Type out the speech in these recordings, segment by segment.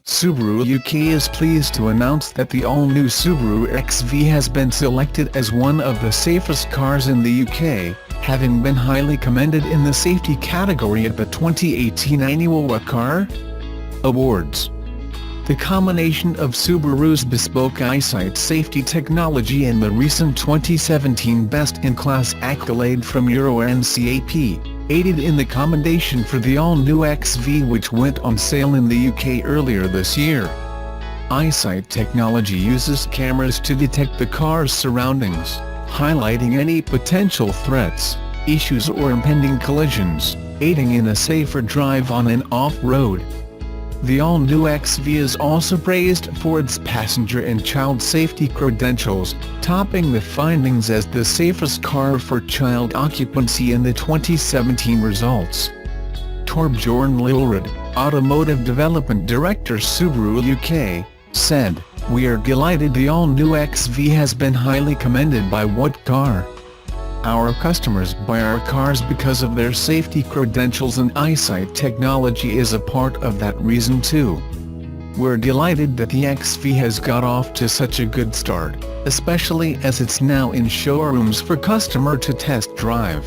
Subaru UK is pleased to announce that the all-new Subaru XV has been selected as one of the safest cars in the UK, having been highly commended in the safety category at the 2018 annual What Car? Awards. The combination of Subaru's bespoke EyeSight safety technology and the recent 2017 Best in Class accolade from NCAP aided in the commendation for the all-new XV, which went on sale in the UK earlier this year. EyeSight technology uses cameras to detect the car's surroundings, highlighting any potential threats, issues or impending collisions, aiding in a safer drive on and off-road. The all-new XV is also praised for its passenger and child safety credentials, topping the findings as the safest car for child occupancy in the 2017 results. Torbjorn Lillerud, Automotive Development Director Subaru UK, said, "We are delighted the all-new XV has been highly commended by What Car? Our customers buy our cars because of their safety credentials, and EyeSight technology is a part of that reason too. We're delighted that the XV has got off to such a good start, especially as it's now in showrooms for customer to test drive."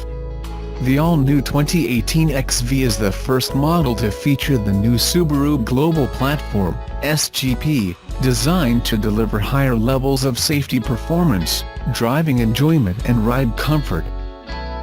The all-new 2018 XV is the first model to feature the new Subaru Global Platform, SGP, designed to deliver higher levels of safety performance, driving enjoyment and ride comfort.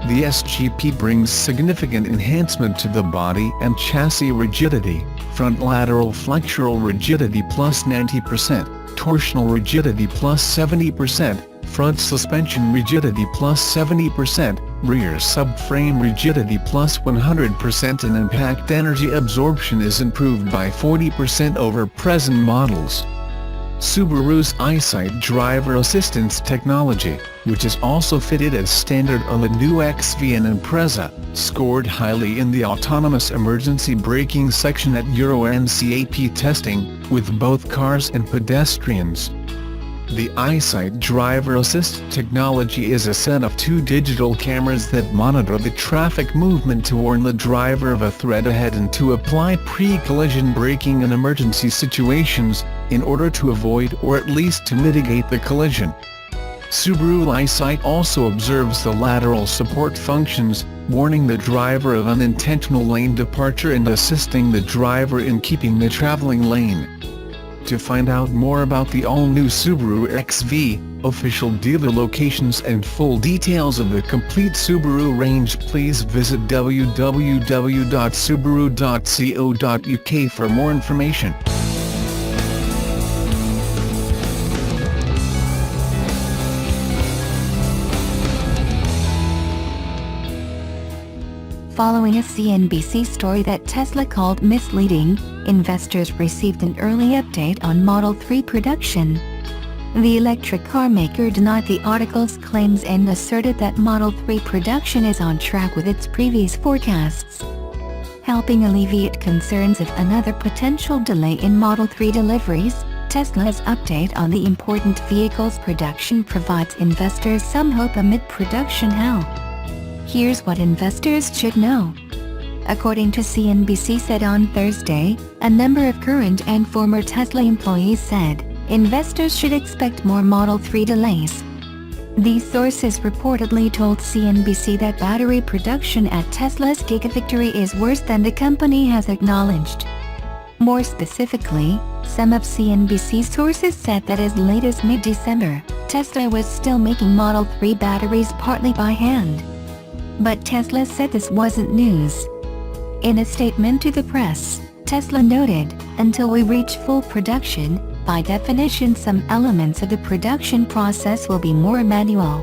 The SGP brings significant enhancement to the body and chassis rigidity: front lateral flexural rigidity plus 90%, torsional rigidity plus 70%, front suspension rigidity plus 70%, rear subframe rigidity plus 100%, and impact energy absorption is improved by 40% over present models. Subaru's EyeSight driver assistance technology, which is also fitted as standard on the new XV and Impreza, scored highly in the autonomous emergency braking section at NCAP testing, with both cars and pedestrians. The EyeSight driver assist technology is a set of two digital cameras that monitor the traffic movement to warn the driver of a threat ahead and to apply pre-collision braking in emergency situations, in order to avoid or at least to mitigate the collision. Subaru EyeSight also observes the lateral support functions, warning the driver of unintentional lane departure and assisting the driver in keeping the traveling lane. To find out more about the all-new Subaru XV, official dealer locations and full details of the complete Subaru range, please visit www.subaru.co.uk for more information. Following a CNBC story that Tesla called misleading, investors received an early update on Model 3 production. The electric car maker denied the article's claims and asserted that Model 3 production is on track with its previous forecasts. Helping alleviate concerns of another potential delay in Model 3 deliveries, Tesla's update on the important vehicle's production provides investors some hope amid production hell. Here's what investors should know. According to CNBC said on Thursday, a number of current and former Tesla employees said, investors should expect more Model 3 delays. These sources reportedly told CNBC that battery production at Tesla's Gigafactory is worse than the company has acknowledged. More specifically, some of CNBC's sources said that as late as mid-December, Tesla was still making Model 3 batteries partly by hand. But Tesla said this wasn't news. In a statement to the press, Tesla noted, "Until we reach full production, by definition some elements of the production process will be more manual."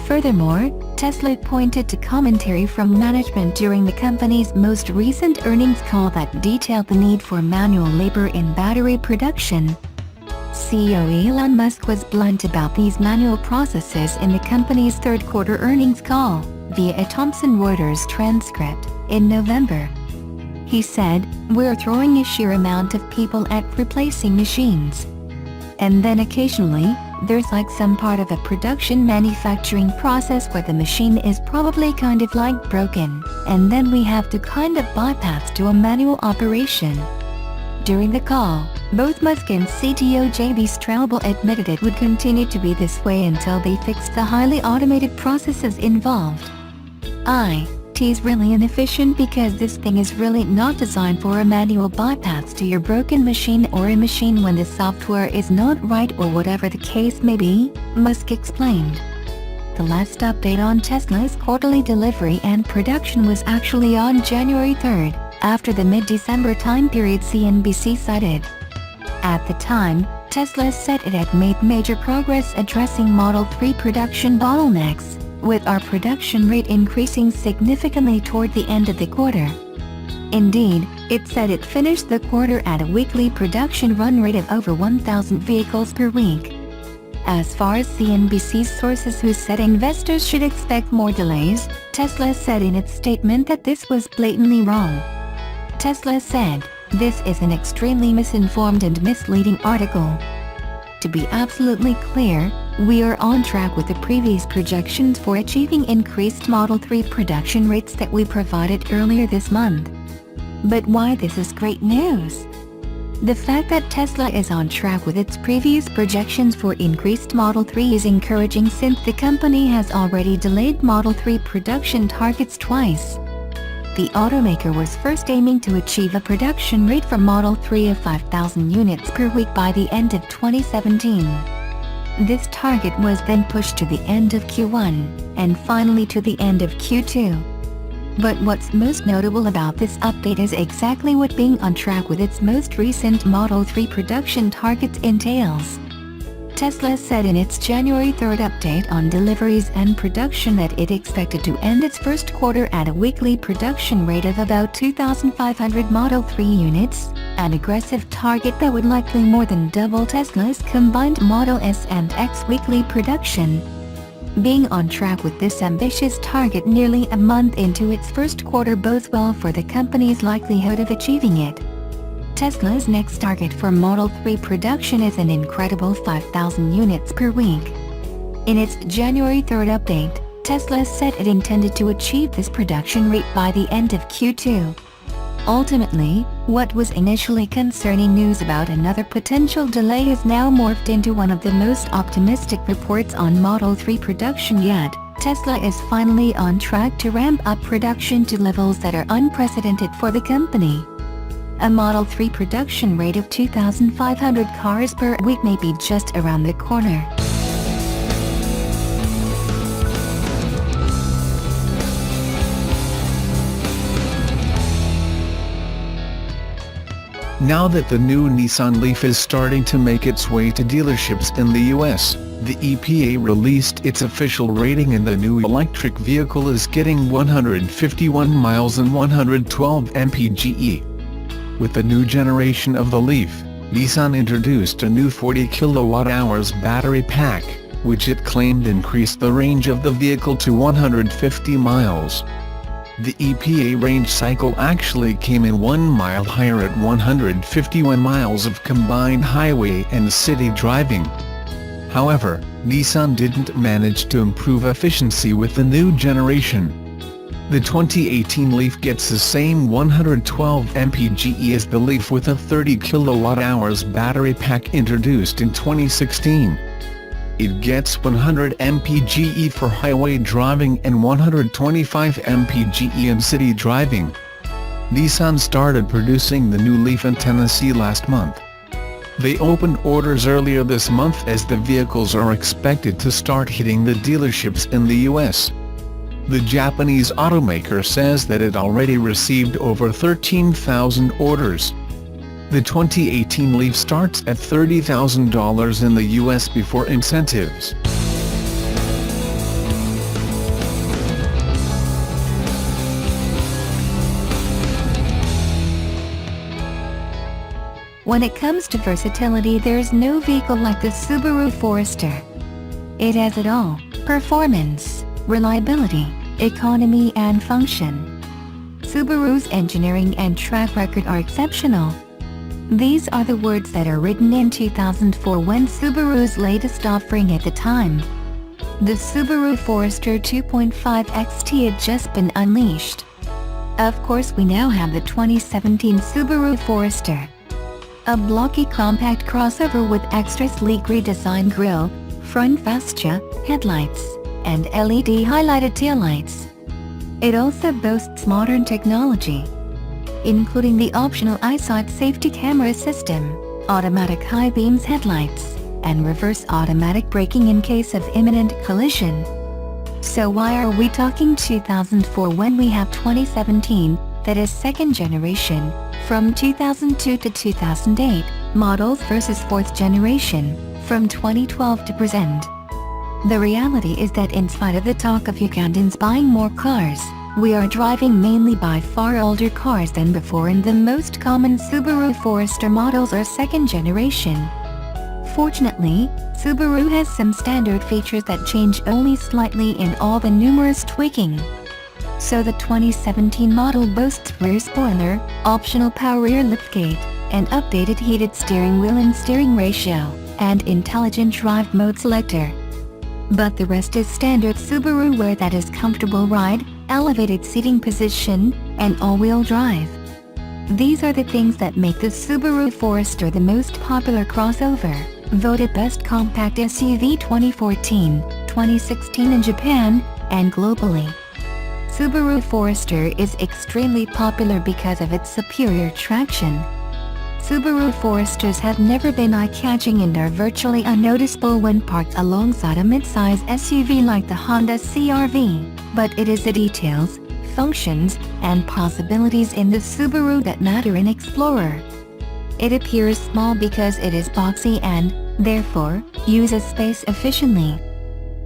Furthermore, Tesla pointed to commentary from management during the company's most recent earnings call that detailed the need for manual labor in battery production. CEO Elon Musk was blunt about these manual processes in the company's third-quarter earnings call, via a Thomson Reuters transcript, in November. He said, "We're throwing a sheer amount of people at replacing machines. And then occasionally, there's like some part of a production manufacturing process where the machine is probably kind of like broken, and then we have to kind of bypass to a manual operation." During the call, both Musk and CTO JB Straubel admitted it would continue to be this way until they fixed the highly automated processes involved. It's really inefficient because this thing is really not designed for a manual bypass to your broken machine or a machine when the software is not right or whatever the case may be, Musk explained. The last update on Tesla's quarterly delivery and production was actually on January 3rd, after the mid-December time period CNBC cited. At the time, Tesla said it had made major progress addressing Model 3 production bottlenecks, with our production rate increasing significantly toward the end of the quarter. Indeed, it said it finished the quarter at a weekly production run rate of over 1,000 vehicles per week. As far as CNBC's sources who said investors should expect more delays, Tesla said in its statement that this was blatantly wrong. Tesla said, "This is an extremely misinformed and misleading article. To be absolutely clear, we are on track with the previous projections for achieving increased Model 3 production rates that we provided earlier this month." But why this is great news? The fact that Tesla is on track with its previous projections for increased Model 3 is encouraging since the company has already delayed Model 3 production targets twice. The automaker was first aiming to achieve a production rate for Model 3 of 5,000 units per week by the end of 2017. This target was then pushed to the end of Q1, and finally to the end of Q2. But what's most notable about this update is exactly what being on track with its most recent Model 3 production targets entails. Tesla said in its January 3rd update on deliveries and production that it expected to end its first quarter at a weekly production rate of about 2,500 Model 3 units, an aggressive target that would likely more than double Tesla's combined Model S and X weekly production. Being on track with this ambitious target nearly a month into its first quarter bodes well for the company's likelihood of achieving it. Tesla's next target for Model 3 production is an incredible 5,000 units per week. In its January 3rd update, Tesla said it intended to achieve this production rate by the end of Q2. Ultimately, what was initially concerning news about another potential delay has now morphed into one of the most optimistic reports on Model 3 production yet. Tesla is finally on track to ramp up production to levels that are unprecedented for the company. A Model 3 production rate of 2,500 cars per week may be just around the corner. Now that the new Nissan Leaf is starting to make its way to dealerships in the US, the EPA released its official rating and the new electric vehicle is getting 151 miles and 112 mpge. With the new generation of the Leaf, Nissan introduced a new 40 kWh battery pack, which it claimed increased the range of the vehicle to 150 miles. The EPA range cycle actually came in 1 mile higher at 151 miles of combined highway and city driving. However, Nissan didn't manage to improve efficiency with the new generation. The 2018 Leaf gets the same 112 mpge as the Leaf with a 30 kWh battery pack introduced in 2016. It gets 100 mpge for highway driving and 125 mpge in city driving. Nissan started producing the new Leaf in Tennessee last month. They opened orders earlier this month as the vehicles are expected to start hitting the dealerships in the US. The Japanese automaker says that it already received over 13,000 orders. The 2018 Leaf starts at $30,000 in the US before incentives. When it comes to versatility, there's no vehicle like the Subaru Forester. It has it all: performance, reliability, economy and function. Subaru's engineering and track record are exceptional. These are the words that are written in 2004 when Subaru's latest offering at the time. The Subaru Forester 2.5 XT had just been unleashed. Of course, we now have the 2017 Subaru Forester. A blocky compact crossover with extra sleek redesigned grille, front fascia, headlights, and LED highlighted taillights. It also boasts modern technology, including the optional EyeSight safety camera system, automatic high beams headlights, and reverse automatic braking in case of imminent collision. So why are we talking 2004 when we have 2017, that is second generation, from 2002 to 2008, models versus fourth generation, from 2012 to present? The reality is that in spite of the talk of Ugandans buying more cars, we are driving mainly by far older cars than before, and the most common Subaru Forester models are second generation. Fortunately, Subaru has some standard features that change only slightly in all the numerous tweaking. So the 2017 model boasts rear spoiler, optional power rear liftgate, an updated heated steering wheel and steering ratio, and intelligent drive mode selector. But the rest is standard Subaru wear, that is comfortable ride, elevated seating position, and all-wheel drive. These are the things that make the Subaru Forester the most popular crossover, voted Best Compact SUV 2014, 2016 in Japan, and globally. Subaru Forester is extremely popular because of its superior traction. Subaru Foresters have never been eye-catching and are virtually unnoticeable when parked alongside a mid-size SUV like the Honda CR-V, but it is the details, functions, and possibilities in the Subaru that matter in Explorer. It appears small because it is boxy and, therefore, uses space efficiently.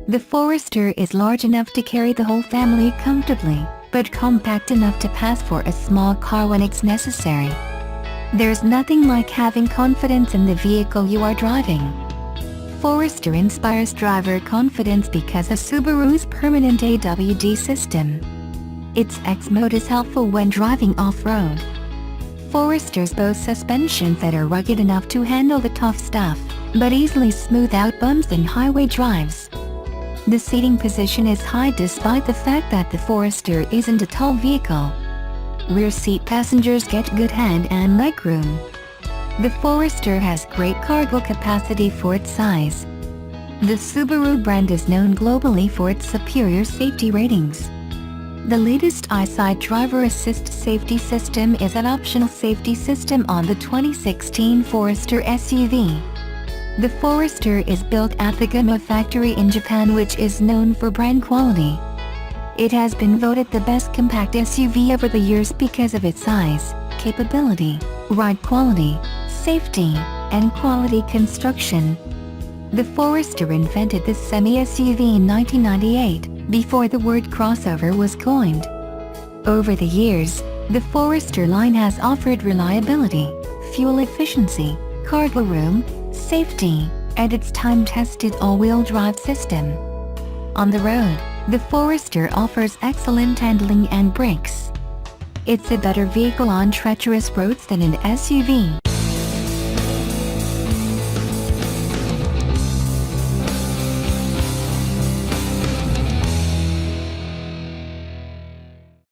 The Forester is large enough to carry the whole family comfortably, but compact enough to pass for a small car when it's necessary. There's nothing like having confidence in the vehicle you are driving. Forester inspires driver confidence because of Subaru's permanent AWD system. Its X mode is helpful when driving off-road. Foresters boast suspensions that are rugged enough to handle the tough stuff, but easily smooth out bumps in highway drives. The seating position is high despite the fact that the Forester isn't a tall vehicle. Rear seat passengers get good hand and leg room. The Forester has great cargo capacity for its size. The Subaru brand is known globally for its superior safety ratings. The latest EyeSight driver assist safety system is an optional safety system on the 2016 Forester SUV. The Forester is built at the Gunma factory in Japan, which is known for brand quality. It has been voted the best compact SUV over the years because of its size, capability, ride quality, safety, and quality construction. The Forester invented the semi-SUV in 1998, before the word crossover was coined. Over the years, the Forester line has offered reliability, fuel efficiency, cargo room, safety, and its time-tested all-wheel drive system. On the road, the Forester offers excellent handling and brakes. It's a better vehicle on treacherous roads than an SUV.